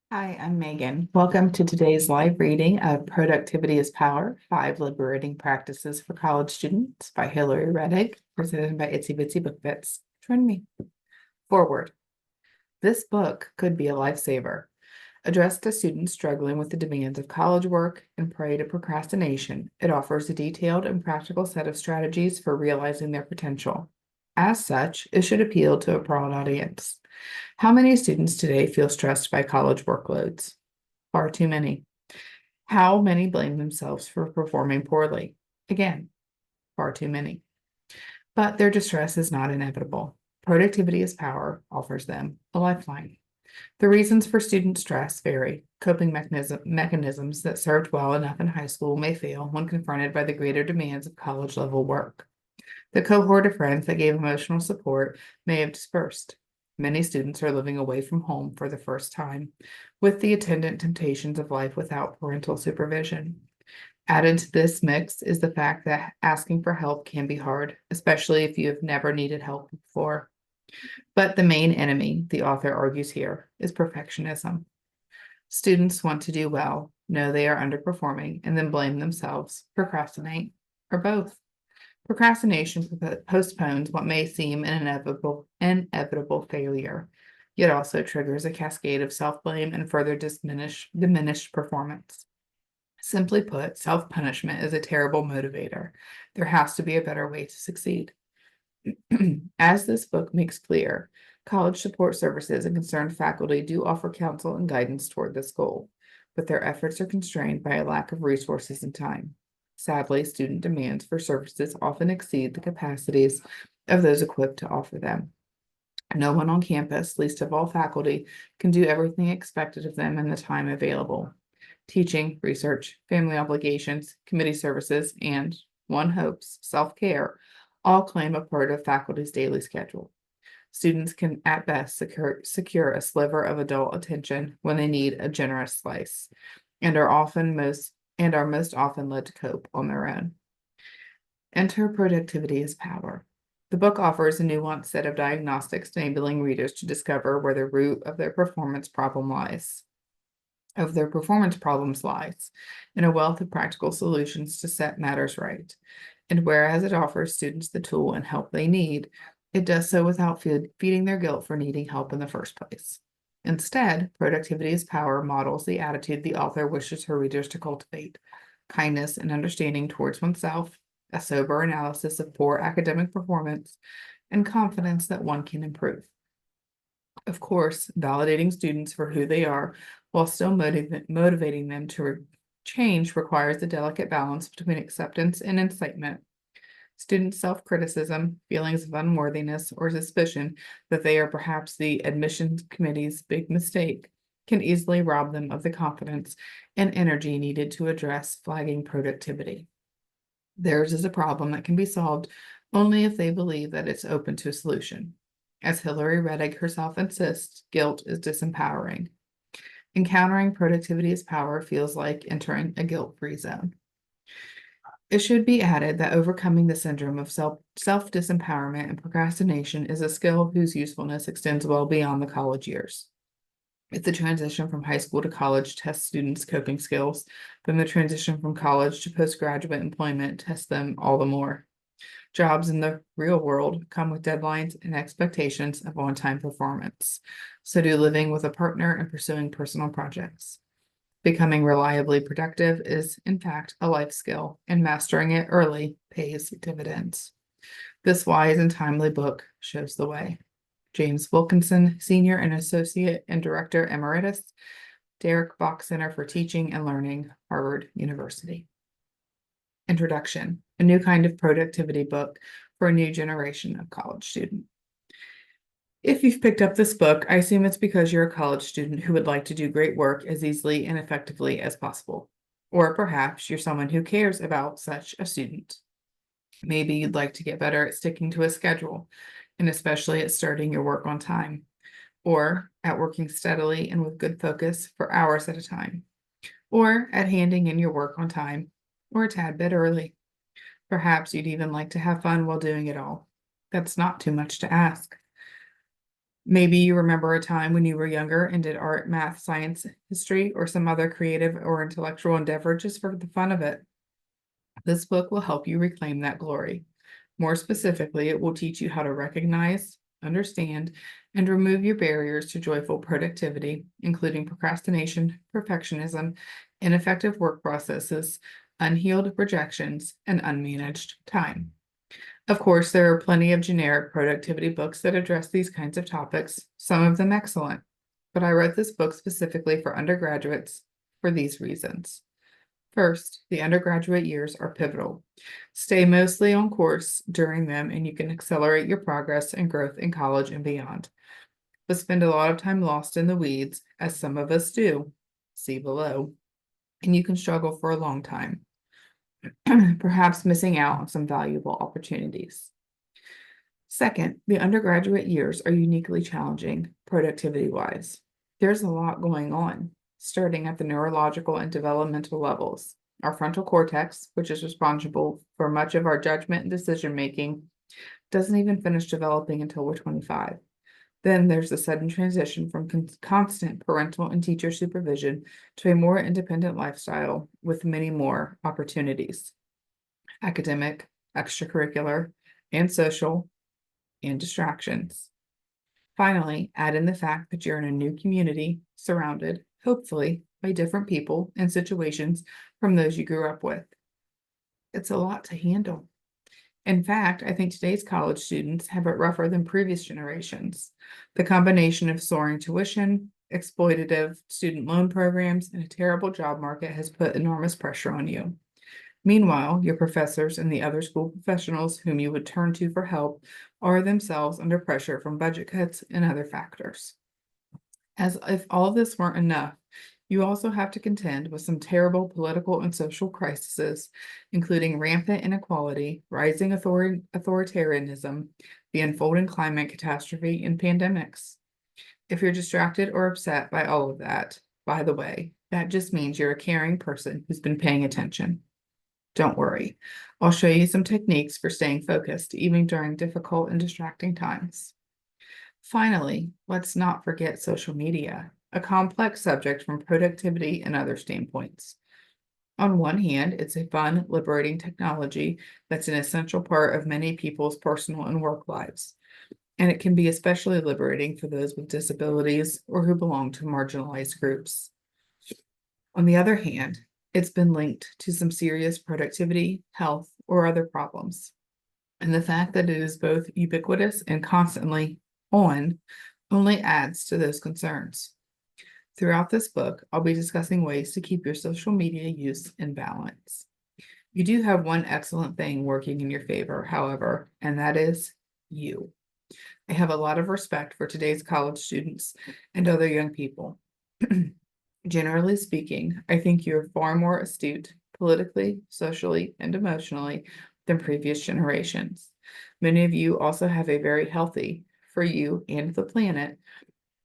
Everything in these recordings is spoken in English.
Hi, I'm Megan. Welcome to today's live reading of Productivity is Power, 5 Liberating Practices for College Students by Hillary Rettig, presented by Itsy Bitsy Book Bits. Join me. Forward. This book could be a lifesaver. Addressed to students struggling with the demands of college work and prey to procrastination, it offers a detailed and practical set of strategies for realizing their potential. As such, it should appeal to a broad audience. How many students today feel stressed by college workloads? Far too many. How many blame themselves for performing poorly? Again, far too many. But their distress is not inevitable. Productivity is Power offers them a lifeline. The reasons for student stress vary. Coping mechanisms that served well enough in high school may fail when confronted by the greater demands of college level work. The cohort of friends that gave emotional support may have dispersed. Many students are living away from home for the first time, with the attendant temptations of life without parental supervision. Added to this mix is the fact that asking for help can be hard, especially if you have never needed help before. But the main enemy, the author argues here, is perfectionism. Students want to do well, know they are underperforming, and then blame themselves, procrastinate, or both. Procrastination postpones what may seem an inevitable failure, yet also triggers a cascade of self-blame and further diminished performance. Simply put, self-punishment is a terrible motivator. There has to be a better way to succeed. As this book makes clear, college support services and concerned faculty do offer counsel and guidance toward this goal, but their efforts are constrained by a lack of resources and time. Sadly, student demands for services often exceed the capacities of those equipped to offer them. No one on campus, least of all faculty, can do everything expected of them in the time available. Teaching, research, family obligations, committee services, and, one hopes, self-care all claim a part of faculty's daily schedule. Students can at best secure a sliver of adult attention when they need a generous slice, and are most often led to cope on their own. Enter Productivity is Power. The book offers a nuanced set of diagnostics enabling readers to discover where the root of their performance problems lies, in a wealth of practical solutions to set matters right. And whereas it offers students the tool and help they need, it does so without feeding their guilt for needing help in the first place. Instead, Productivity is Power models the attitude the author wishes her readers to cultivate: kindness and understanding towards oneself, a sober analysis of poor academic performance, and confidence that one can improve. Of course, validating students for who they are while still motivating them to change requires a delicate balance between acceptance and incitement. Student self-criticism, feelings of unworthiness, or suspicion that they are perhaps the admissions committee's big mistake can easily rob them of the confidence and energy needed to address flagging productivity. Theirs is a problem that can be solved only if they believe that it's open to a solution. As Hillary Rettig herself insists, guilt is disempowering. Encountering Productivity is Power feels like entering a guilt-free zone. It should be added that overcoming the syndrome of self-disempowerment and procrastination is a skill whose usefulness extends well beyond the college years. If the transition from high school to college tests students' coping skills, then the transition from college to postgraduate employment tests them all the more. Jobs in the real world come with deadlines and expectations of on-time performance. So do living with a partner and pursuing personal projects. Becoming reliably productive is, in fact, a life skill, and mastering it early pays dividends. This wise and timely book shows the way. James Wilkinson, Senior and Associate and Director Emeritus, Derek Bach Center for Teaching and Learning, Harvard University. Introduction: a new kind of productivity book for a new generation of college student. If you've picked up this book, I assume it's because you're a college student who would like to do great work as easily and effectively as possible. Or perhaps you're someone who cares about such a student. Maybe you'd like to get better at sticking to a schedule, and especially at starting your work on time, or at working steadily and with good focus for hours at a time, or at handing in your work on time, or a tad bit early. Perhaps you'd even like to have fun while doing it all. That's not too much to ask. Maybe you remember a time when you were younger and did art, math, science, history, or some other creative or intellectual endeavor just for the fun of it. This book will help you reclaim that glory. More specifically, it will teach you how to recognize, understand, and remove your barriers to joyful productivity, including procrastination, perfectionism, ineffective work processes, unhealed rejections, and unmanaged time. Of course, there are plenty of generic productivity books that address these kinds of topics, some of them excellent, but I wrote this book specifically for undergraduates for these reasons. First, the undergraduate years are pivotal. Stay mostly on course during them, and you can accelerate your progress and growth in college and beyond. But spend a lot of time lost in the weeds, as some of us do, see below, and you can struggle for a long time, perhaps missing out on some valuable opportunities. Second, the undergraduate years are uniquely challenging productivity-wise. There's a lot going on, starting at the neurological and developmental levels. Our frontal cortex, which is responsible for much of our judgment and decision-making, doesn't even finish developing until we're 25. Then there's the sudden transition from constant parental and teacher supervision to a more independent lifestyle with many more opportunities: academic, extracurricular, and social, and distractions. Finally, add in the fact that you're in a new community, surrounded, hopefully, by different people and situations from those you grew up with. It's a lot to handle. In fact, I think today's college students have it rougher than previous generations. The combination of soaring tuition, exploitative student loan programs, and a terrible job market has put enormous pressure on you. Meanwhile, your professors and the other school professionals whom you would turn to for help are themselves under pressure from budget cuts and other factors. As if all this weren't enough, you also have to contend with some terrible political and social crises, including rampant inequality, rising authoritarianism, the unfolding climate catastrophe, and pandemics. If you're distracted or upset by all of that, by the way, that just means you're a caring person who's been paying attention. Don't worry, I'll show you some techniques for staying focused, even during difficult and distracting times. Finally, let's not forget social media, a complex subject from productivity and other standpoints. On one hand, it's a fun, liberating technology that's an essential part of many people's personal and work lives, and it can be especially liberating for those with disabilities or who belong to marginalized groups. On the other hand, it's been linked to some serious productivity, health, or other problems. And the fact that it is both ubiquitous and constantly on only adds to those concerns. Throughout this book, I'll be discussing ways to keep your social media use in balance. You do have one excellent thing working in your favor, however, and that is you. I have a lot of respect for today's college students and other young people. Generally speaking, I think you're far more astute politically, socially, and emotionally than previous generations. Many of you also have a very healthy, for you and the planet,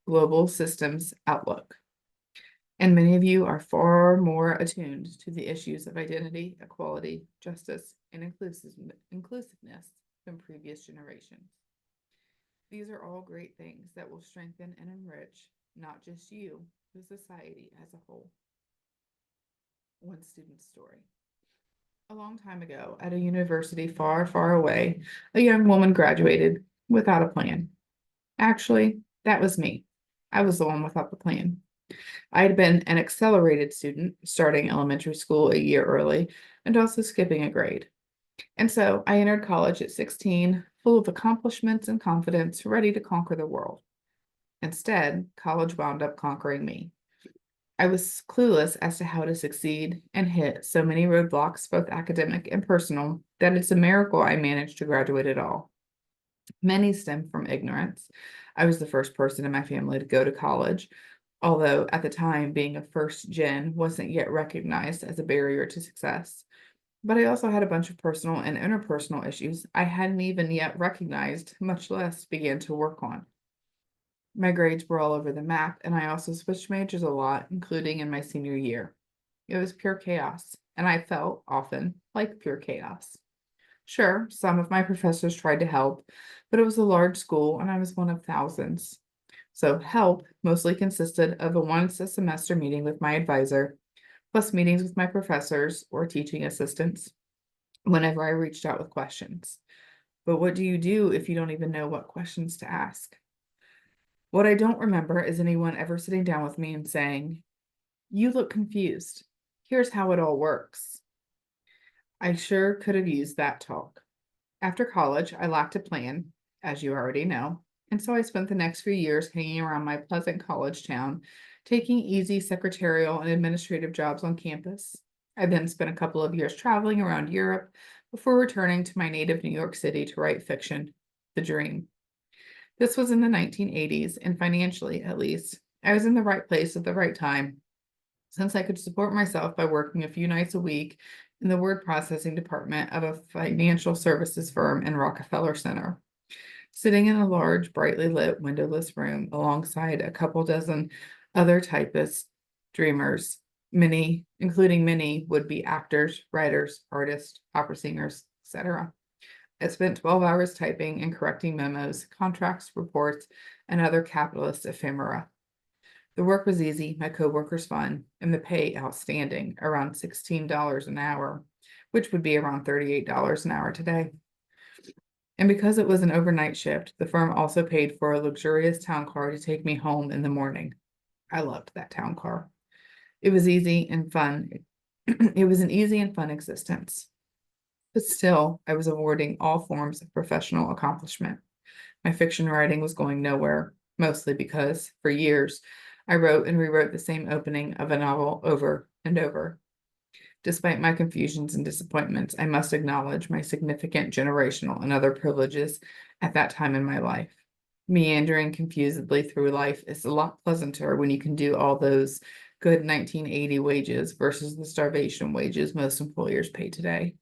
global systems outlook. And many of you are far more attuned to the issues of identity, equality, justice, and inclusiveness than previous generations. These are all great things that will strengthen and enrich not just you, but society as a whole. One student's story. A long time ago, at a university far, far away, a young woman graduated without a plan. Actually, that was me. I was the one without the plan. I had been an accelerated student, starting elementary school a year early, and also skipping a grade. And so I entered college at 16, full of accomplishments and confidence, ready to conquer the world. Instead, college wound up conquering me. I was clueless as to how to succeed and hit so many roadblocks, both academic and personal, that it's a miracle I managed to graduate at all. Many stem from ignorance. I was the first person in my family to go to college, although at the time, being a first gen wasn't yet recognized as a barrier to success. But I also had a bunch of personal and interpersonal issues I hadn't even yet recognized, much less began to work on. My grades were all over the map, and I also switched majors a lot, including in my senior year. It was pure chaos, and I felt often like pure chaos. Sure, some of my professors tried to help, but it was a large school, and I was one of thousands. So help mostly consisted of a once a semester meeting with my advisor, plus meetings with my professors or teaching assistants whenever I reached out with questions. But what do you do if you don't even know what questions to ask? What I don't remember is anyone ever sitting down with me and saying, "You look confused. Here's how it all works." I sure could have used that talk. After college, I lacked a plan, as you already know, and so I spent the next few years hanging around my pleasant college town, taking easy secretarial and administrative jobs on campus. I then spent a couple of years traveling around Europe before returning to my native New York City to write fiction, the dream. This was in the 1980s, and financially, at least, I was in the right place at the right time, since I could support myself by working a few nights a week in the word processing department of a financial services firm in Rockefeller Center. Sitting in a large, brightly lit, windowless room alongside a couple dozen other typists, dreamers, including many would-be actors, writers, artists, opera singers, etc. I spent 12 hours typing and correcting memos, contracts, reports, and other capitalist ephemera. The work was easy, my coworkers fun, and the pay outstanding, around $16 an hour, which would be around $38 an hour today. And because it was an overnight shift, the firm also paid for a luxurious town car to take me home in the morning. I loved that town car. It was easy and fun. It was an easy and fun existence. But still, I was avoiding all forms of professional accomplishment. My fiction writing was going nowhere, mostly because, for years, I wrote and rewrote the same opening of a novel over and over. Despite my confusions and disappointments, I must acknowledge my significant generational and other privileges at that time in my life. Meandering confusedly through life is a lot pleasanter when you can do all those good 1980 wages versus the starvation wages most employers pay today.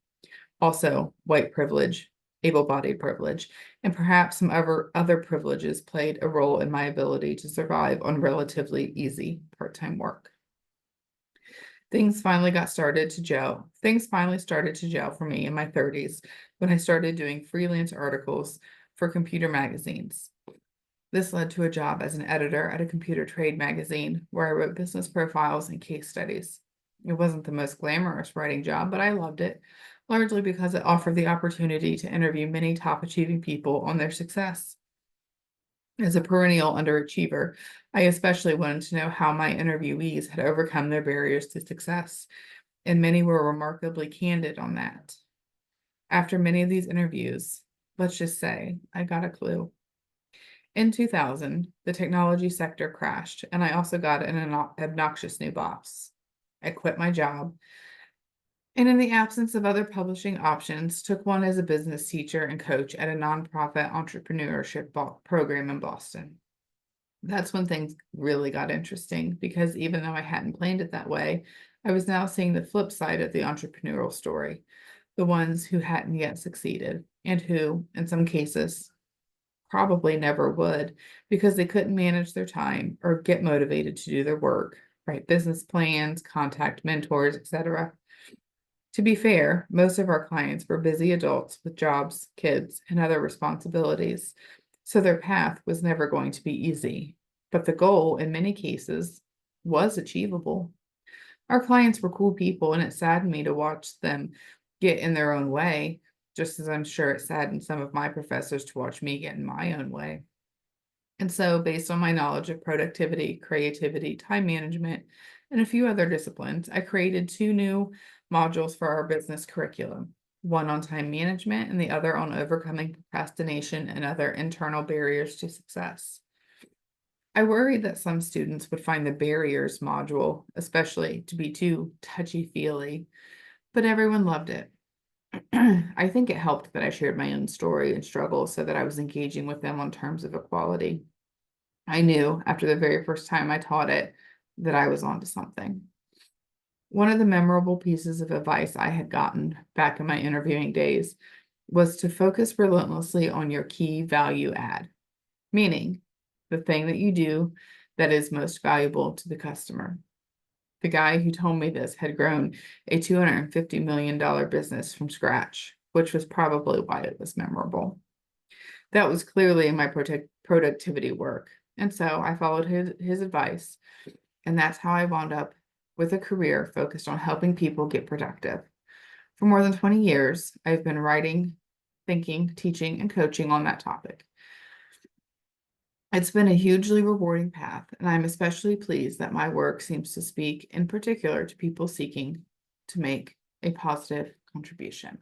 Also, white privilege, able-bodied privilege, and perhaps some other privileges played a role in my ability to survive on relatively easy part-time work. Things finally started to gel for me in my 30s when I started doing freelance articles for computer magazines. This led to a job as an editor at a computer trade magazine where I wrote business profiles and case studies. It wasn't the most glamorous writing job, but I loved it, largely because it offered the opportunity to interview many top achieving people on their success. As a perennial underachiever, I especially wanted to know how my interviewees had overcome their barriers to success, and many were remarkably candid on that. After many of these interviews, let's just say I got a clue. In 2000, the technology sector crashed, and I also got an obnoxious new boss. I quit my job, and in the absence of other publishing options, took one as a business teacher and coach at a nonprofit entrepreneurship program in Boston. That's when things really got interesting, because even though I hadn't planned it that way, I was now seeing the flip side of the entrepreneurial story, the ones who hadn't yet succeeded, and who, in some cases, probably never would because they couldn't manage their time or get motivated to do their work, write business plans, contact mentors, etc. To be fair, most of our clients were busy adults with jobs, kids, and other responsibilities, so their path was never going to be easy. But the goal, in many cases, was achievable. Our clients were cool people, and it saddened me to watch them get in their own way, just as I'm sure it saddened some of my professors to watch me get in my own way. And so, based on my knowledge of productivity, creativity, time management, and a few other disciplines, I created two new modules for our business curriculum, one on time management and the other on overcoming procrastination and other internal barriers to success. I worried that some students would find the barriers module, especially, to be too touchy-feely, but everyone loved it. I think it helped that I shared my own story and struggles so that I was engaging with them on terms of equality. I knew after the very first time I taught it that I was onto something. One of the memorable pieces of advice I had gotten back in my interviewing days was to focus relentlessly on your key value add, meaning the thing that you do that is most valuable to the customer. The guy who told me this had grown a $250 million business from scratch, which was probably why it was memorable. That was clearly my productivity work, And so I followed his advice, and that's how I wound up with a career focused on helping people get productive. For more than 20 years, I've been writing, thinking, teaching, and coaching on that topic. It's been a hugely rewarding path, and I'm especially pleased that my work seems to speak in particular to people seeking to make a positive contribution.